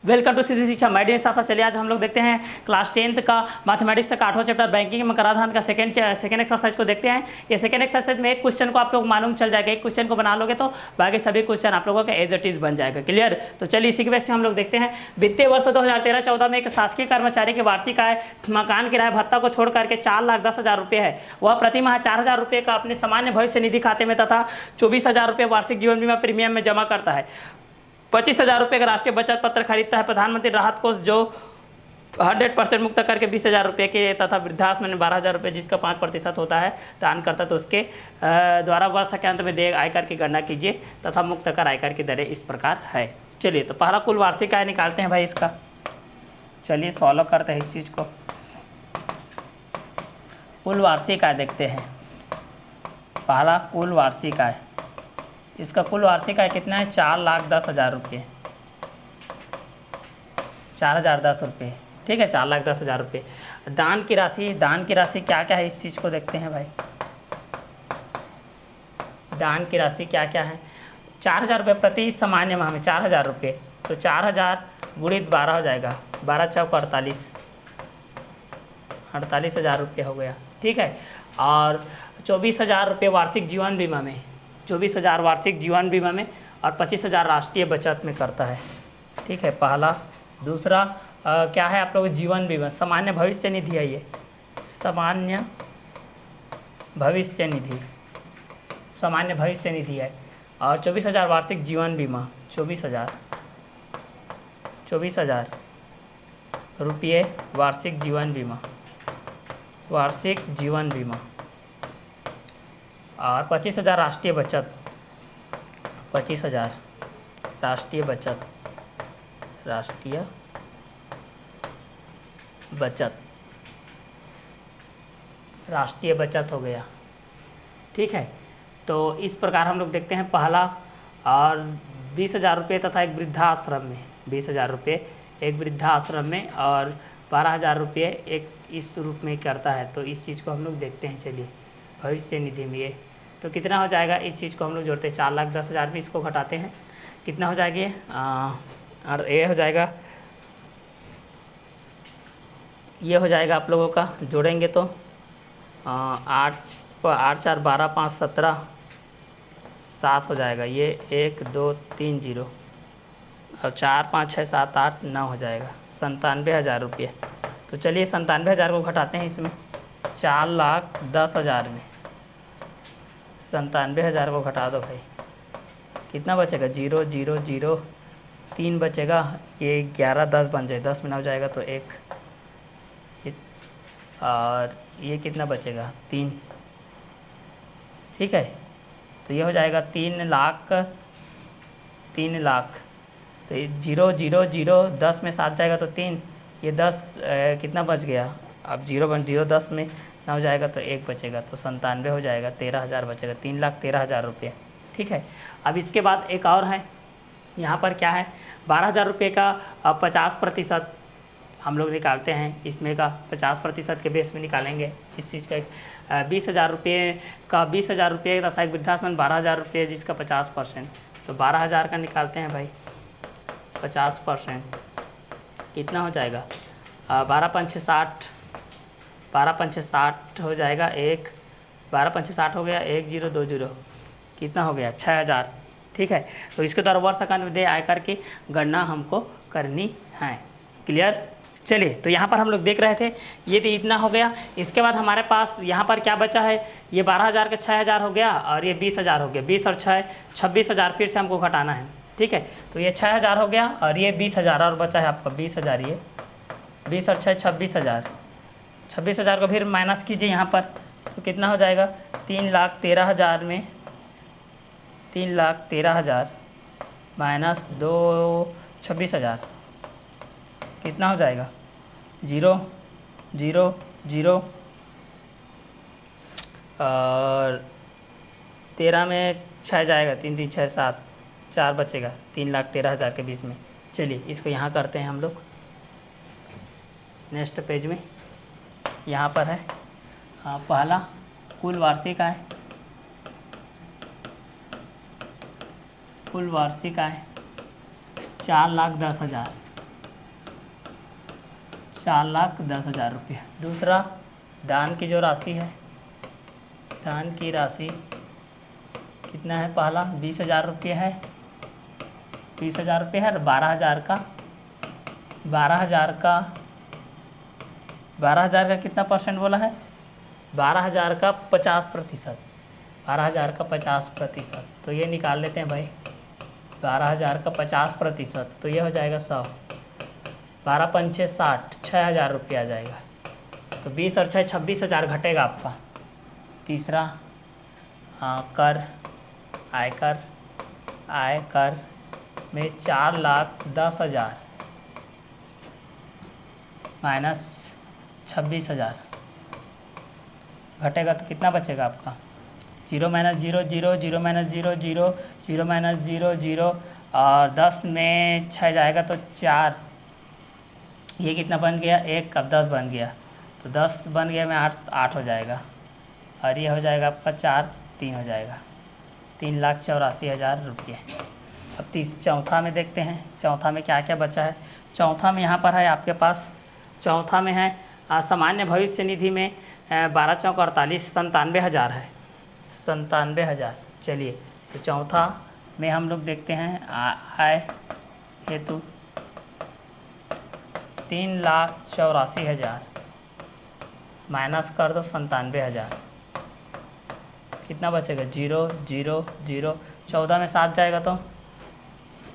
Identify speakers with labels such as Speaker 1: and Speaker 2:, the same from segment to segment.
Speaker 1: Welcome to सीधी शिक्षा। मैं D सासा। चलिए आज हम लोग देखते हैं क्लास 10th का मैथमेटिक्स का 8वां चैप्टर बैंकिंग में कराधान का सेकंड एक्सरसाइज को देखते हैं। ये सेकंड एक्सरसाइज में एक क्वेश्चन को आप लोग मालूम चल जाएगा, एक क्वेश्चन को बना लोगे तो बाकी सभी क्वेश्चन आप लोगों का एज इट इज बन जाएगा। क्लियर? तो चलिए इसी की वजह से हम लोग देखते हैं। वित्तीय वर्ष 2013-14 में एक शासकीय कर्मचारी की वार्षिक आय मकान किराया भत्ता को छोड़ करके 4,10,000 रुपये है। वह प्रति माह 4,000 रुपये का अपने सामान्य भविष्य निधि खाते में तथा 24,000 रुपये वार्षिक जीवन बीमा प्रीमियम में जमा करता है। 25,000 रुपये का राष्ट्रीय बचत पत्र खरीदता है। प्रधानमंत्री राहत कोष जो 100% मुक्त करके 20,000 रुपये के तथा वृद्धाश्रम में 12,000 रुपये जिसका 5% होता है दान करता, तो उसके द्वारा वर्ष के अंत में देय आयकर की गणना कीजिए तथा मुक्त कर आयकर की दरें इस प्रकार है। चलिए तो पहला कुल वार्षिक आय निकालते हैं भाई इसका। चलिए सॉल्व करते हैं इस चीज़ को। कुल वार्षिक आय देखते हैं। पहला कुल वार्षिक आय, इसका कुल वार्षिक आय कितना है? 4,10,000 रुपये, 4,010 रुपये। ठीक है, 4,10,000 रुपये। दान की राशि क्या क्या है इस चीज़ को देखते हैं भाई। दान की राशि क्या क्या है? 4,000 रुपये प्रति सामान्य माह में 4,000 रुपये, तो 4,000 गुणित 12 हो जाएगा, 12 चौक 48,000 रुपये हो गया। ठीक है, और 24,000 रुपये वार्षिक जीवन बीमा में, 24,000 वार्षिक जीवन बीमा में और 25,000 राष्ट्रीय बचत में करता है। ठीक है, पहला। दूसरा क्या है आप लोग? जीवन बीमा सामान्य भविष्य निधि है। ये सामान्य भविष्य निधि, सामान्य भविष्य निधि है। और 24,000 वार्षिक जीवन बीमा, 24,000 रुपये वार्षिक जीवन बीमा, वार्षिक जीवन बीमा और 25,000 राष्ट्रीय बचत, 25,000 राष्ट्रीय बचत, राष्ट्रीय बचत हो गया। ठीक है, तो इस प्रकार हम लोग देखते हैं पहला। और 20,000 रुपये तथा एक वृद्धाश्रम में, 20,000 रुपये एक वृद्धाश्रम में और 12,000 रुपये एक इस रूप में करता है। तो इस चीज़ को हम लोग देखते हैं। चलिए भविष्य निधि में ये तो कितना हो जाएगा? इस चीज़ को हम लोग जोड़ते हैं। 4,10,000 में इसको घटाते हैं, कितना हो जाएगी? और ये हो जाएगा, ये हो जाएगा आप लोगों का जोड़ेंगे तो 8 4 12 5 17 7 हो जाएगा। ये 1 2 3 0 और 4 5 6 7 8 9 हो जाएगा, 97,000 रुपये। तो चलिए 97,000 को घटाते हैं इसमें। 4,10,000 में 97,000 को घटा दो भाई, कितना बचेगा? 0 0 0 3 बचेगा। ये 11 10 बन जाए, 10 में ना हो जाएगा तो 1, और ये कितना बचेगा? 3। ठीक है, तो ये हो जाएगा 3 लाख। तो 0 0 0 10 में 7 जाएगा तो 3, ये 10 कितना बच गया? अब 0 10 में ना हो जाएगा तो 1 बचेगा, तो 97 हो जाएगा, 13,000 बचेगा, 3,13,000 रुपये। ठीक है, अब इसके बाद एक और है यहाँ पर, क्या है? 12,000 रुपये का 50% हम लोग निकालते हैं। इसमें का 50% के बेस में निकालेंगे इस चीज़ का। 20,000 रुपये का 20,000 रुपये तथा एक वृद्धाश्रम 12,000 रुपये जिसका 50%, तो 12,000 का निकालते हैं भाई। 50% कितना हो जाएगा? 12 5 60, 12 5 60 हो जाएगा। 12 5 60 हो गया, 1 0 2 0 कितना हो गया? 6,000। ठीक है, तो इसके द्वारा वर्ष का अंत में देय आयकर की गणना हमको करनी है। क्लियर? चलिए तो यहाँ पर हम लोग देख रहे थे, ये तो इतना हो गया। इसके बाद हमारे पास यहाँ पर क्या बचा है? ये 12,000 का 6,000 हो गया और ये 20,000 हो गया। 20 और 6 26,000 फिर से हमको घटाना है। ठीक है, तो ये 6,000 हो गया और ये 20,000 और बचा है आपका 20,000। ये 20 और 6 26,000, 26,000 को फिर माइनस कीजिए यहाँ पर, तो कितना हो जाएगा? 3,13,000 में 3,13,000 माइनस 2 26,000 कितना हो जाएगा? 0 0 0 और 13 में 6 जाएगा, 3 3 6 7 4 बचेगा, 3,13,000 के बीच में। चलिए इसको यहाँ करते हैं हम लोग नेक्स्ट पेज में। यहाँ पर है पहला कुल वार्षिक आय, कुल वार्षिक आय 4,10,000 4,10,000 रुपये। दूसरा दान की जो राशि है, दान की राशि कितना है, पहला 20,000 रुपये है, 20,000 रुपये है, और 12,000 का 12,000 का कितना परसेंट बोला है, 12,000 का 50%, 12,000 का 50%, तो ये निकाल लेते हैं भाई, 12,000 का 50%, तो ये हो जाएगा 100, 12 पंचे 60, 6,000 रुपये आ जाएगा। तो 20 और 6 26,000 घटेगा आपका। तीसरा कर, आयकर में 4,10,000 माइनस 26,000 घटेगा तो कितना बचेगा आपका, 0 माइनस 0 0 0 माइनस 0 0 0 माइनस 0 0, और 10 में 6 जाएगा तो 4, ये कितना बन गया 1, अब 10 बन गया, तो 10 बन गया में 8 हो जाएगा, और ये हो जाएगा आपका 4 3 हो जाएगा, 3,84,000 रुपये। अब चौथा में देखते हैं, चौथा में क्या क्या बचा है। चौथा में यहाँ पर है आपके पास, चौथा में है सामान्य भविष्य निधि में 12 चौक 48, 97,000 है, 97,000। चलिए तो चौथा में हम लोग देखते हैं आय हेतु 3,84,000 माइनस कर दो 97,000, कितना बचेगा 0 0 0, 14 में 7 जाएगा तो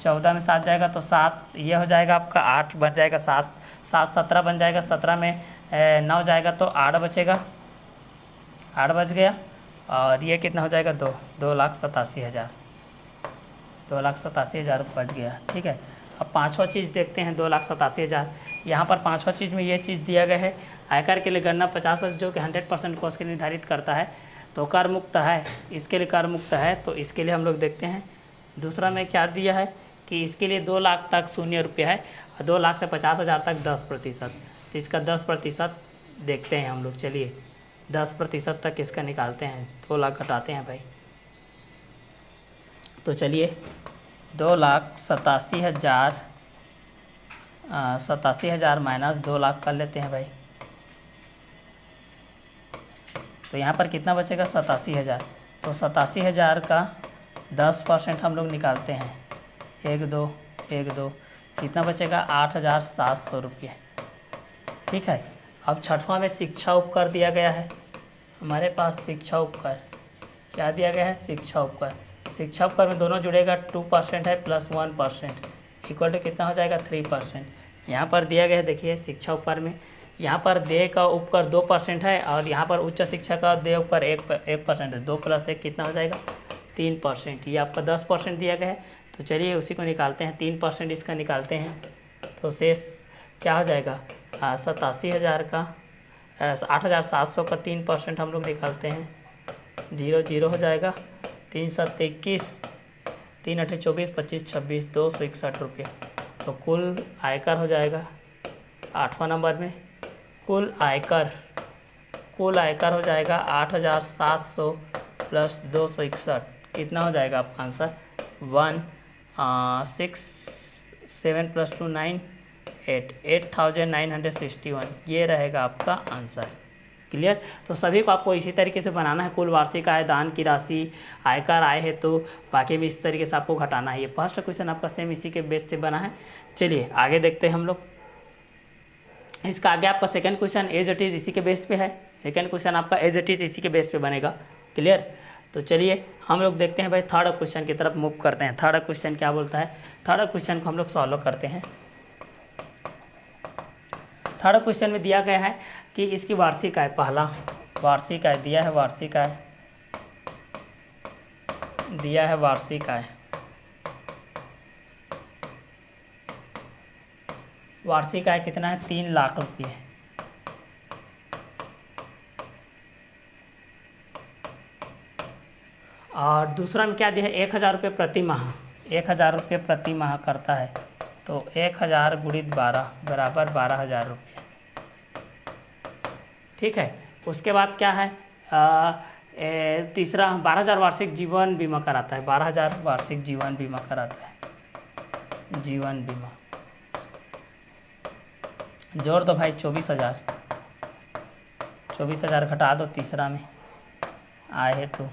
Speaker 1: 14 में 7 जाएगा तो 7, ये हो जाएगा आपका 8 बन जाएगा, 7 7 17 बन जाएगा, 17 में 9 जाएगा तो 8 बचेगा, 8 बच गया, और ये कितना हो जाएगा 2,87,000, 2,87,000 बच गया। ठीक है, अब पाँचवा चीज़ देखते हैं 2,87,000। यहाँ पर पाँचवा चीज़ में ये चीज़ दिया गया है, आयकर के लिए गणना 50% जो कि 100% कॉस्ट के निर्धारित करता है, तो कर मुक्त है, इसके लिए कर मुक्त है, तो इसके लिए हम लोग देखते हैं। दूसरा में क्या दिया है कि इसके लिए 2 लाख तक 0 रुपये है, और 2 लाख से 50,000 तक 10%, तो इसका 10% देखते हैं हम लोग। चलिए 10% तक इसका निकालते हैं, 2 लाख घटाते हैं भाई, तो चलिए 2,87,000 माइनस 2 लाख कर लेते हैं भाई, तो यहाँ पर कितना बचेगा 87,000, तो 87,000 का 10% हम लोग निकालते हैं, 1 2 1 2, कितना बचेगा 8,700 रुपये। ठीक है, अब छठवां में शिक्षा उपकर दिया गया है हमारे पास, शिक्षा उपकर क्या दिया गया है, शिक्षा उपकर। शिक्षा उपकर में दोनों जुड़ेगा, 2% है प्लस 1% इक्वल टू कितना हो जाएगा 3%। यहाँ पर दिया गया है, देखिए शिक्षा उपकर में यहाँ पर देय का उपकर 2% है, और यहाँ पर उच्च शिक्षा का देय उपकर 1% है, 2 + 1 कितना हो जाएगा 3%। ये आपका 10% दिया गया है, तो चलिए उसी को निकालते हैं, 3% इसका निकालते हैं, तो शेष क्या हो जाएगा 87,000 का 8,700 का 3% हम लोग निकालते हैं, 0 0 हो जाएगा, 3 7 21, 3 8 24, 25 26, 261 रुपये। तो कुल आयकर हो जाएगा 8वां नंबर में, कुल आयकर हो जाएगा 8,700 प्लस 261, कितना हो जाएगा आपका आंसर 7 + 2 9 8, 8,961, ये रहेगा आपका आंसर। क्लियर, तो सभी को आपको इसी तरीके से बनाना है, कुल वार्षिक आय, दान की राशि, आयकर, आय हेतु, बाकी भी इस तरीके से आपको घटाना है। ये फर्स्ट क्वेश्चन आपका सेम इसी के बेस से बना है। चलिए आगे देखते हैं हम लोग, इसका आगे आपका second question as it is इसी के बेस पे है, सेकंड क्वेश्चन आपका एज इट इज़ इसी के बेस पे बनेगा। क्लियर, तो चलिए हम लोग देखते हैं भाई थर्ड क्वेश्चन की तरफ मूव करते हैं। थर्ड क्वेश्चन क्या बोलता है, थर्ड क्वेश्चन को हम लोग सॉल्व करते हैं। थर्ड क्वेश्चन में दिया गया है कि इसकी वार्षिक आय, पहला वार्षिक आय दिया है, वार्षिक आय दिया है, वार्षिक आय, वार्षिक आय कितना है 3 लाख रुपये। और दूसरा में क्या दिया है 1,000 रुपये प्रति माह, 1,000 रुपये प्रति माह करता है, तो 1,000 × 12 बराबर 12,000 रुपये। ठीक है, उसके बाद क्या है तीसरा 12,000 वार्षिक जीवन बीमा कराता है, 12,000 वार्षिक जीवन बीमा कराता है, जीवन बीमा। जोड़ दो भाई 24,000, 24,000 घटा दो तीसरा में आए है तो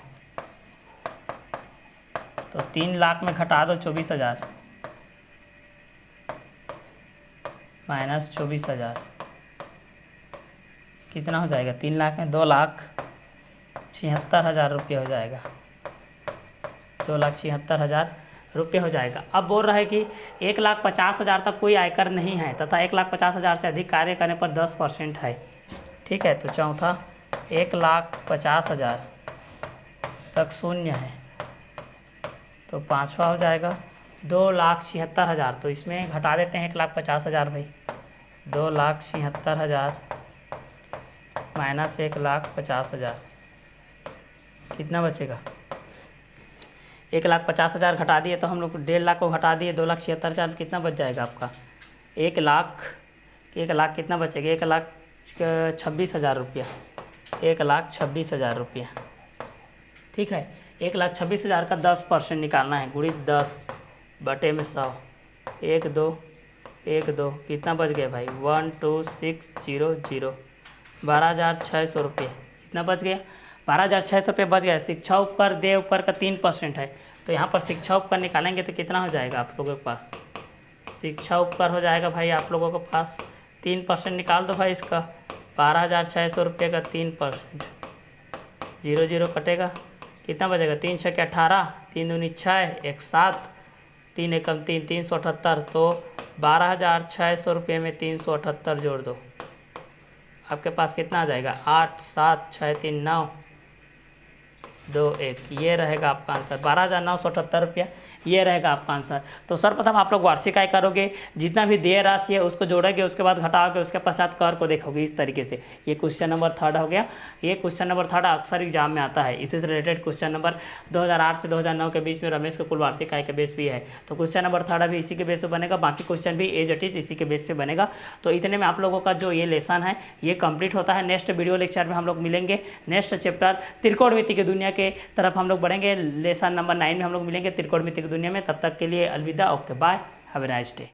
Speaker 1: 3 लाख में घटा दो 24,000 माइनस 24,000 कितना हो जाएगा? 3 लाख में 2,76,000 रुपये हो जाएगा, 2,76,000 रुपये हो जाएगा। अब बोल रहा है कि 1,50,000 तक कोई आयकर नहीं है तथा 1,50,000 से अधिक कार्य करने पर 10% है। ठीक है, तो चौथा 1,50,000 तक शून्य है, तो पाँचवा हो जाएगा 2,76,000। तो इसमें घटा देते हैं 1,50,000 भाई, 2,76,000 माइनस 1,50,000 कितना बचेगा? 1,50,000 घटा दिए तो हम लोग 1.5 लाख को घटा दिए, 2,76,000 कितना बच जाएगा आपका? 1 लाख कितना बचेगा? 1,26,000 रुपया, 1,26,000 रुपया। ठीक है, 1,26,000 का 10% निकालना है, गुणित 10 बटे में 100, 1 2 कितना बच गया भाई? 12,600, 12,600 रुपये इतना बच गया, 12,600 रुपये बच गया। शिक्षा उपकर देय उपकर का 3% है, तो यहाँ पर शिक्षा उपकर निकालेंगे तो कितना हो जाएगा आप लोगों के पास? शिक्षा उपकर हो जाएगा भाई आप लोगों के पास 3% निकाल दो भाई इसका, 12,600 रुपये का 3%, 0 0 कटेगा, कितना बचेगा? 3 6 18, 3 दूनी 6, 1 7, 3 एकम 3, 378। तो 12,600 रुपये में 378 जोड़ दो, आपके पास कितना आ जाएगा? 8 7 6 3 9 2 1, ये रहेगा आपका आंसर, 12,978 रुपया ये रहेगा आपका आंसर। तो सर्वप्रथम आप लोग वार्षिक आय करोगे, जितना भी देय राशि है उसको जोड़ोगे, उसके बाद घटाओगे, उसके पश्चात कर को देखोगे इस तरीके से। ये क्वेश्चन नंबर 3 हो गया। ये क्वेश्चन नंबर 3 अक्सर एग्जाम में आता है, इसी से रिलेटेड क्वेश्चन नंबर 2008 से 2009 के बीच में रमेश के कुल वार्षिक आय के बेस भी है, तो क्वेश्चन नंबर 3 भी इसी के बेस पे बनेगा, बाकी क्वेश्चन भी एज इट इज इसी के बेस पे बनेगा। तो इतने में आप लोगों का जो ये लेसन है ये कंप्लीट होता है। नेक्स्ट वीडियो लेक्चर में हम लोग मिलेंगे, नेक्स्ट चैप्टर त्रिकोणमिति की दुनिया के तरफ हम लोग बढ़ेंगे। लेसन नंबर 9 में हम लोग मिलेंगे त्रिकोणमिति की दुनिया में। तब तक के लिए अलविदा, okay bye, have a nice day.